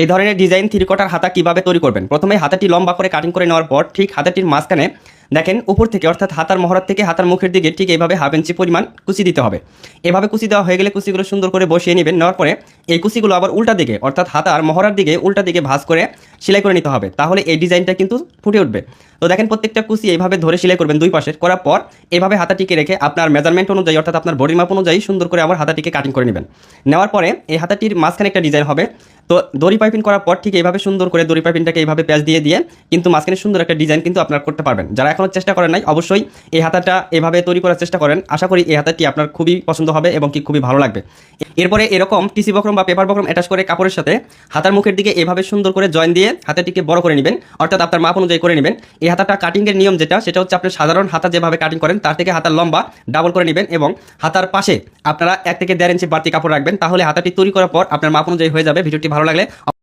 এই ধরনের design three quarter হাতা কিভাবে তৈরি করবেন। প্রথমে হাতাটি লম্বা করে কাটিং করে নেওয়ার পর ঠিক হাতাটির মাঝখানে দেখেন উপর থেকে অর্থাৎ হাতার মহড়ার থেকে হাতার মুখের দিকে ঠিক এইভাবে হাফ ইঞ্চি পরিমাণ কুচি দিতে হবে। এভাবে কুচি দেওয়া হয়ে গেলে কুচিগুলো সুন্দর করে বসিয়ে নেবেন। নেওয়ার পরে এই কুচিগুলো আবার উল্টা দিকে অর্থাৎ হাতার মহড়ার দিকে উল্টা দিকে ভাঁজ করে সেলাই করে নিতে হবে, তাহলে এই ডিজাইনটা কিন্তু ফুটে উঠবে। তো দেখেন প্রত্যেকটা কুচি এইভাবে ধরে সেলাই করবেন দুই পাশে। করার পর এভাবে হাতাটিকে রেখে আপনার মেজারমেন্ট অনুযায়ী অর্থাৎ আপনার বডির মাপ অনুযায়ী সুন্দর করে আবার হাতাটিকে কাটিং করে নেবেন। নেওয়ার পরে এই হাতাটির মাঝখানে একটা ডিজাইন হবে। তো দড়ি পাইপিং করার পর ঠিক এইভাবে সুন্দর করে দড়ি পাইপিংটাকে এইভাবে প্যাচ দিয়ে কিন্তু মাঝখানে সুন্দর একটা ডিজাইন কিন্তু আপনারা করতে পারবেন। যারা এখনও চেষ্টা করেন নাই অবশ্যই এই হাতাটা এভাবে তৈরি করার চেষ্টা করেন। আশা করি এই হাতাটি আপনার খুবই পছন্দ হবে এবং কি খুবই ভালো লাগবে। এরপরে এরকম টিসি বক্রম বা পেপার বক্রম অ্যাটাচ করে কাপড়ের সাথে হাতার মুখের দিকে এভাবে সুন্দর করে জয়েন দিয়ে হাতাটিকে বড় করে নেবেন, অর্থাৎ আপনার মাপ অনুযায়ী করে নেবেন। এই হাতাটা কাটিংয়ের নিয়ম সেটা হচ্ছে আপনি সাধারণ হাতা যেভাবে কাটিং করেন তার থেকে হাতার লম্বা ডাবল করে নেবেন এবং হাতার পাশে আপনারা 1 থেকে 1.5 ইঞ্চি বাড়তি কাপড় রাখবেন, তাহলে হাতাটি তৈরি করার পর আপনার মাপ অনুযায়ী হয়ে যাবে। ভিডিওটি ভালো লাগলে